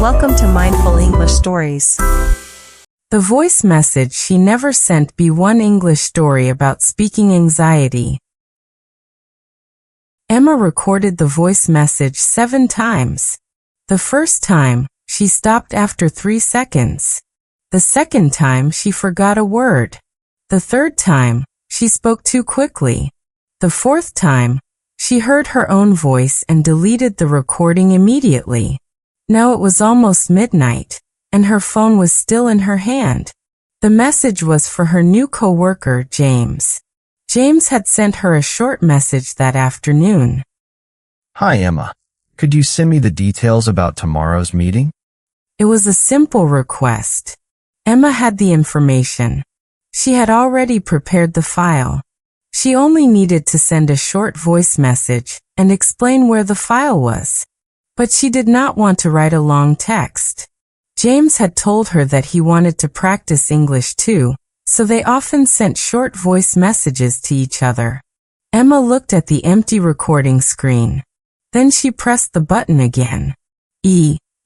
Welcome to Mindful English Stories. The voice message she never sent. Be one English story about speaking anxiety. Emma recorded the voice message 7 times. The first time, she stopped after 3 seconds. The second time, she forgot a word. The third time, she spoke too quickly. The fourth time, she heard her own voice and deleted the recording immediately. Now it was almost midnight, and her phone was still in her hand. The message was for her new coworker, James. James had sent her a short message that afternoon. Hi, Emma. Could you send me the details about tomorrow's meeting? It was a simple request. Emma had the information. She had already prepared the file. She only needed to send a short voice message and explain where the file was. But she did not want to write a long text. James had told her that he wanted to practice English too, so they often sent short voice messages to each other. Emma looked at the empty recording screen. Then she pressed the button again.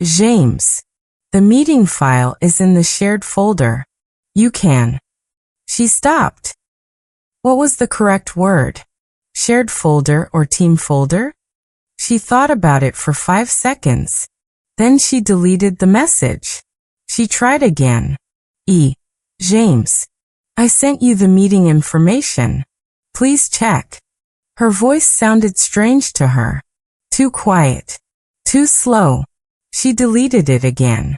James. The meeting file is in the shared folder. You can. She stopped. What was the correct word? Shared folder or team folder? She thought about it for 5 seconds. Then she deleted the message. She tried again. James. I sent you the meeting information. Please check. Her voice sounded strange to her. Too quiet. Too slow. She deleted it again.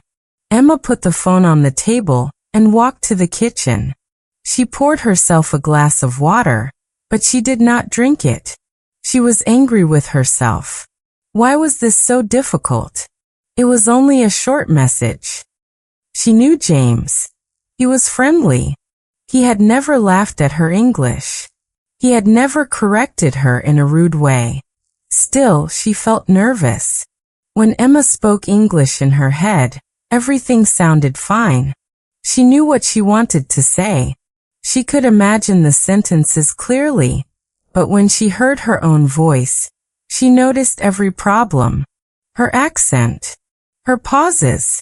Emma put the phone on the table and walked to the kitchen. She poured herself a glass of water, but she did not drink it. She was angry with herself. Why was this so difficult? It was only a short message. She knew James. He was friendly. He had never laughed at her English. He had never corrected her in a rude way. Still, she felt nervous. When Emma spoke English in her head, everything sounded fine. She knew what she wanted to say. She could imagine the sentences clearly. But when she heard her own voice, she noticed every problem. Her accent, her pauses,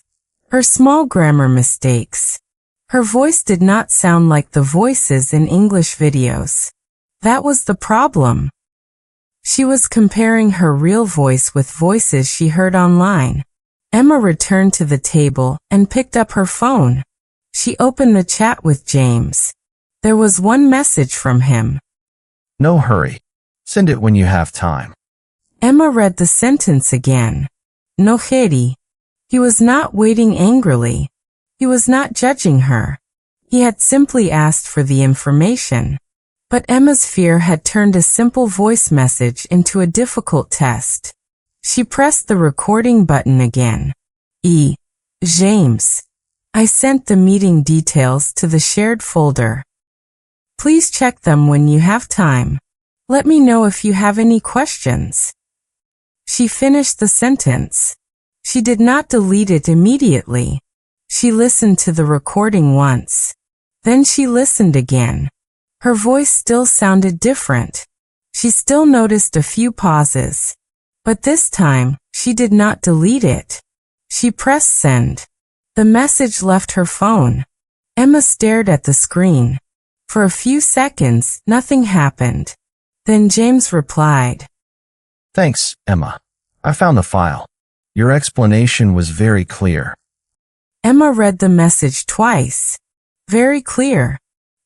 her small grammar mistakes. Her voice did not sound like the voices in English videos. That was the problem. She was comparing her real voice with voices she heard online. Emma returned to the table and picked up her phone. She opened the chat with James. There was one message from him. No hurry. Send it when you have time. Emma read the sentence again. No hurry. He was not waiting angrily. He was not judging her. He had simply asked for the information. But Emma's fear had turned a simple voice message into a difficult test. She pressed the recording button again. James. I sent the meeting details to the shared folder. Please check them when you have time. Let me know if you have any questions. She finished the sentence. She did not delete it immediately. She listened to the recording once. Then she listened again. Her voice still sounded different. She still noticed a few pauses. But this time, she did not delete it. She pressed send. The message left her phone. Emma stared at the screen. For a few seconds, nothing happened. Then James replied. Thanks, Emma. I found the file. Your explanation was very clear. Emma read the message twice. Very clear.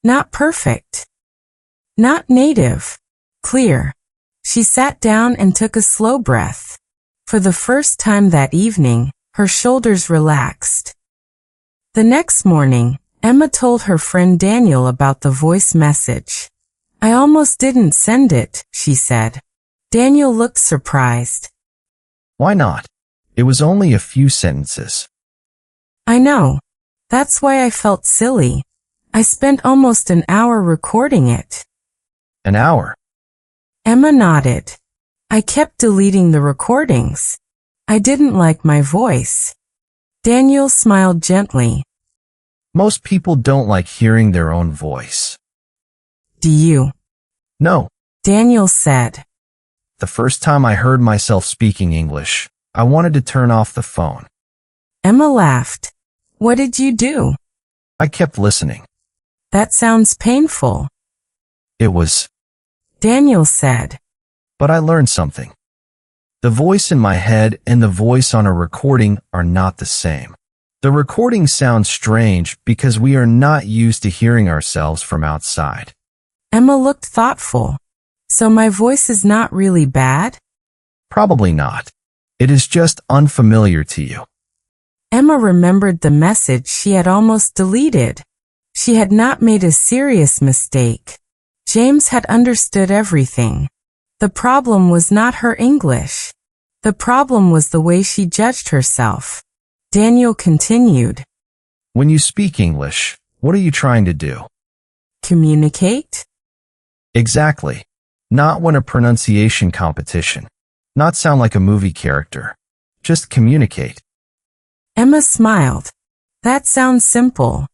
Not perfect. Not native. Clear. She sat down and took a slow breath. For the first time that evening, her shoulders relaxed. The next morning, Emma told her friend Daniel about the voice message. I almost didn't send it, she said. Daniel looked surprised. Why not? It was only a few sentences. I know. That's why I felt silly. I spent almost an hour recording it. An hour? Emma nodded. I kept deleting the recordings. I didn't like my voice. Daniel smiled gently. Most people don't like hearing their own voice. Do you? No. Daniel said. The first time I heard myself speaking English, I wanted to turn off the phone. Emma laughed. What did you do? I kept listening. That sounds painful. It was, Daniel said. but I learned something. The voice in my head and the voice on a recording are not the same. The recording sounds strange because we are not used to hearing ourselves from outside. Emma looked thoughtful. So my voice is not really bad? Probably not. It is just unfamiliar to you. Emma remembered the message she had almost deleted. She had not made a serious mistake. James had understood everything. The problem was not her English. The problem was the way she judged herself. Daniel continued. When you speak English, what are you trying to do? Communicate? Exactly. Not win a pronunciation competition. Not sound like a movie character. Just communicate. Emma smiled. That sounds simple.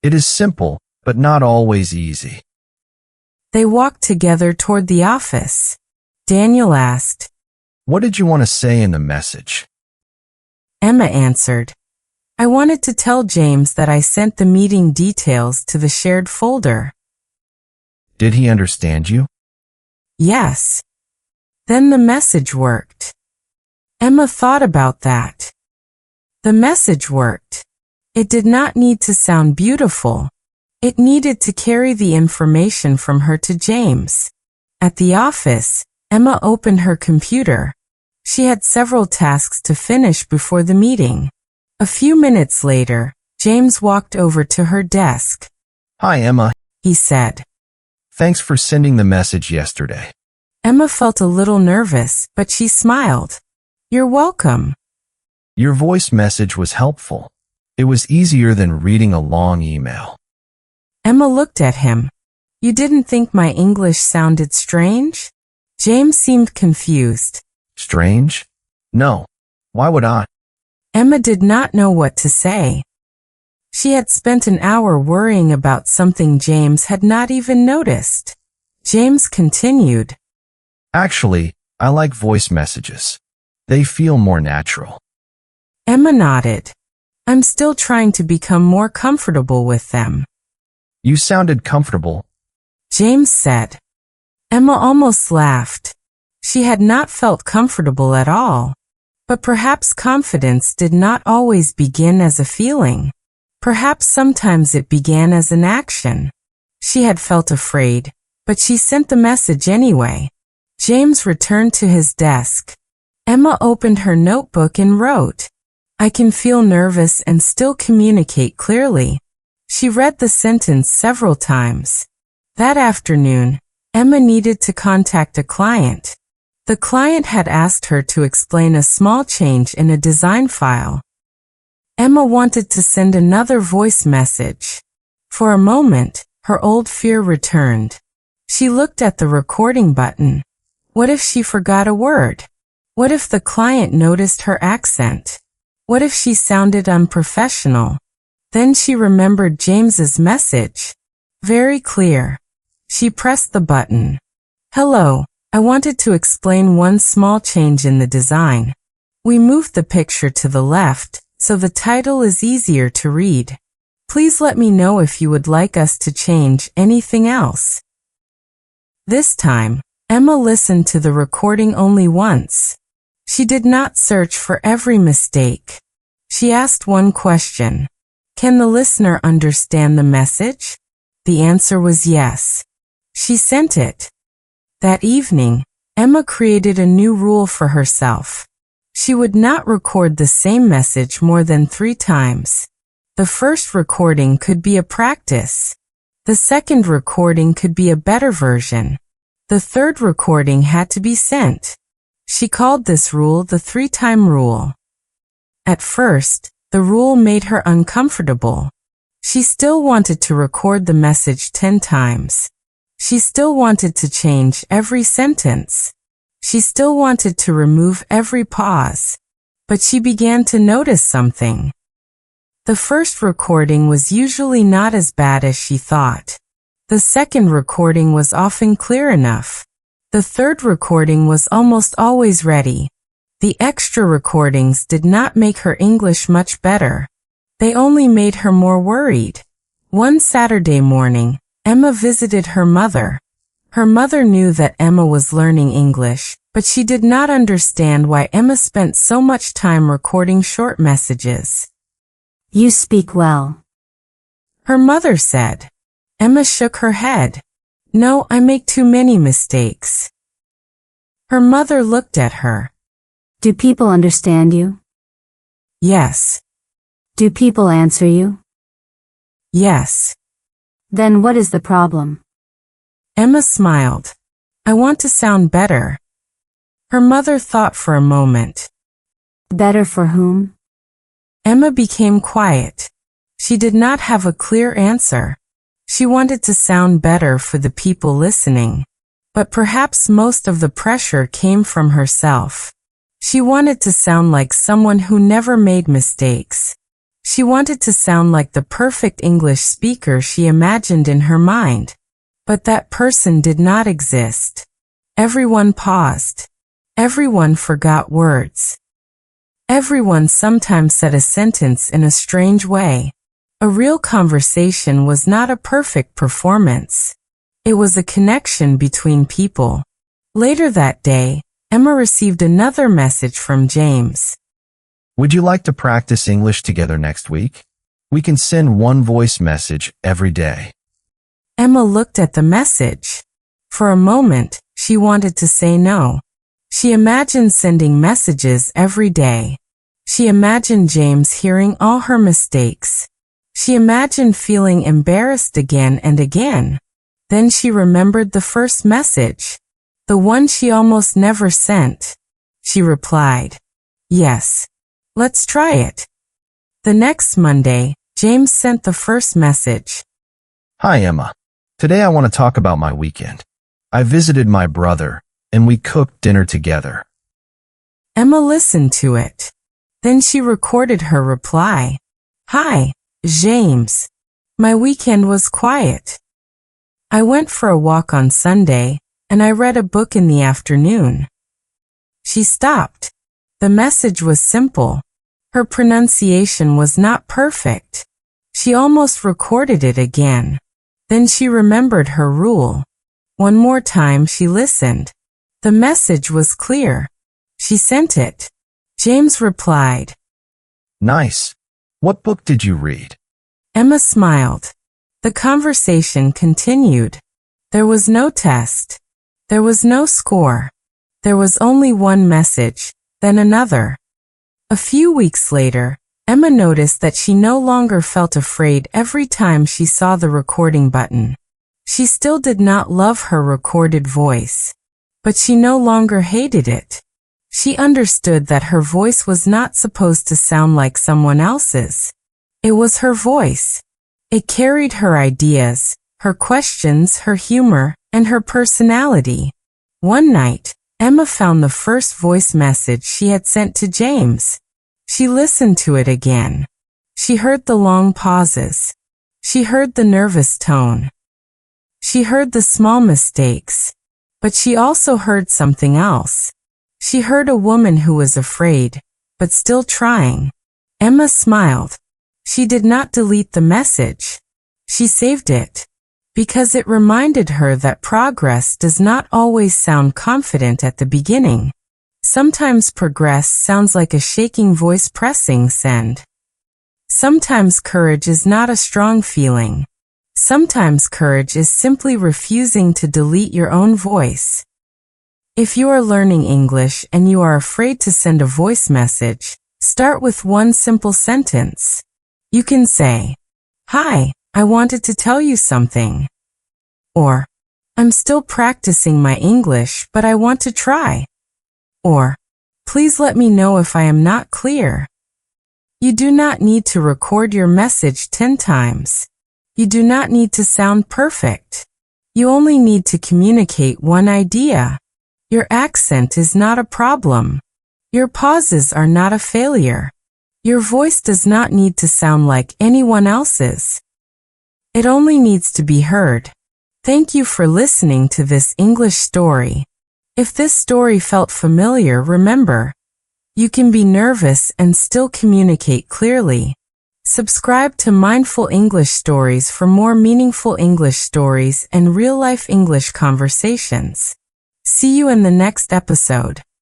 It is simple, but not always easy. They walked together toward the office. Daniel asked. What did you want to say in the message? Emma answered. I wanted to tell James that I sent the meeting details to the shared folder. Did he understand you? Yes. Then the message worked. Emma thought about that. The message worked. It did not need to sound beautiful. It needed to carry the information from her to James. At the office, Emma opened her computer. She had several tasks to finish before the meeting. A few minutes later, James walked over to her desk. Hi, Emma. He said. Thanks for sending the message yesterday. Emma felt a little nervous, but she smiled. You're welcome. Your voice message was helpful. It was easier than reading a long email. Emma looked at him. You didn't think my English sounded strange? James seemed confused. Strange? No. Why would I? Emma did not know what to say. She had spent an hour worrying about something James had not even noticed. James continued. Actually, I like voice messages. They feel more natural. Emma nodded. I'm still trying to become more comfortable with them. You sounded comfortable. James said. Emma almost laughed. She had not felt comfortable at all. But perhaps confidence did not always begin as a feeling. Perhaps sometimes it began as an action. She had felt afraid, but she sent the message anyway. James returned to his desk. Emma opened her notebook and wrote, I can feel nervous and still communicate clearly. She read the sentence several times. That afternoon, Emma needed to contact a client. The client had asked her to explain a small change in a design file. Emma wanted to send another voice message. For a moment, her old fear returned. She looked at the recording button. What if she forgot a word? What if the client noticed her accent? What if she sounded unprofessional? Then she remembered James's message. Very clear. She pressed the button. Hello, I wanted to explain one small change in the design. We moved the picture to the left, so the title is easier to read. Please let me know if you would like us to change anything else. This time, Emma listened to the recording only once. She did not search for every mistake. She asked one question. Can the listener understand the message? The answer was yes. She sent it. That evening, Emma created a new rule for herself. She would not record the same message more than 3 times. The first recording could be a practice. The second recording could be a better version. The third recording had to be sent. She called this rule the 3-time rule. At first, the rule made her uncomfortable. She still wanted to record the message 10 times. She still wanted to change every sentence. She still wanted to remove every pause. But she began to notice something. The first recording was usually not as bad as she thought. The second recording was often clear enough. The third recording was almost always ready. The extra recordings did not make her English much better. They only made her more worried. One Saturday morning, Emma visited her mother. Her mother knew that Emma was learning English, but she did not understand why Emma spent so much time recording short messages. You speak well. Her mother said. Emma shook her head. No, I make too many mistakes. Her mother looked at her. Do people understand you? Yes. Do people answer you? Yes. Then what is the problem? Emma smiled. I want to sound better. Her mother thought for a moment. Better for whom? Emma became quiet. She did not have a clear answer. She wanted to sound better for the people listening. But perhaps most of the pressure came from herself. She wanted to sound like someone who never made mistakes. She wanted to sound like the perfect English speaker she imagined in her mind. But that person did not exist. Everyone paused. Everyone forgot words. Everyone sometimes said a sentence in a strange way. A real conversation was not a perfect performance. It was a connection between people. Later that day, Emma received another message from James. Would you like to practice English together next week? We can send one voice message every day. Emma looked at the message. For a moment, she wanted to say no. She imagined sending messages every day. She imagined James hearing all her mistakes. She imagined feeling embarrassed again and again. Then she remembered the first message, the one she almost never sent. She replied, "Yes. Let's try it." The next Monday, James sent the first message. Hi, Emma. Today I want to talk about my weekend. I visited my brother, and we cooked dinner together. Emma listened to it. Then she recorded her reply. Hi, James. My weekend was quiet. I went for a walk on Sunday, and I read a book in the afternoon. She stopped. The message was simple. Her pronunciation was not perfect. She almost recorded it again. Then she remembered her rule. One more time she listened. The message was clear. She sent it. James replied. Nice. What book did you read? Emma smiled. The conversation continued. There was no test. There was no score. There was only one message, then another. A few weeks later, Emma noticed that she no longer felt afraid every time she saw the recording button. She still did not love her recorded voice. But she no longer hated it. She understood that her voice was not supposed to sound like someone else's. It was her voice. It carried her ideas, her questions, her humor, and her personality. One night, Emma found the first voice message she had sent to James. She listened to it again. She heard the long pauses. She heard the nervous tone. She heard the small mistakes. But she also heard something else. She heard a woman who was afraid, but still trying. Emma smiled. She did not delete the message. She saved it. Because it reminded her that progress does not always sound confident at the beginning. Sometimes progress sounds like a shaking voice pressing send. Sometimes courage is not a strong feeling. Sometimes courage is simply refusing to delete your own voice. If you are learning English and you are afraid to send a voice message, start with one simple sentence. You can say, "Hi, I wanted to tell you something." Or, "I'm still practicing my English, but I want to try." Or, "Please let me know if I am not clear." You do not need to record your message 10 times. You do not need to sound perfect. You only need to communicate one idea. Your accent is not a problem. Your pauses are not a failure. Your voice does not need to sound like anyone else's. It only needs to be heard. Thank you for listening to this English story. If this story felt familiar, remember, You can be nervous and still communicate clearly. Subscribe to Mindful English Stories for more meaningful English stories and real-life English conversations. See you in the next episode.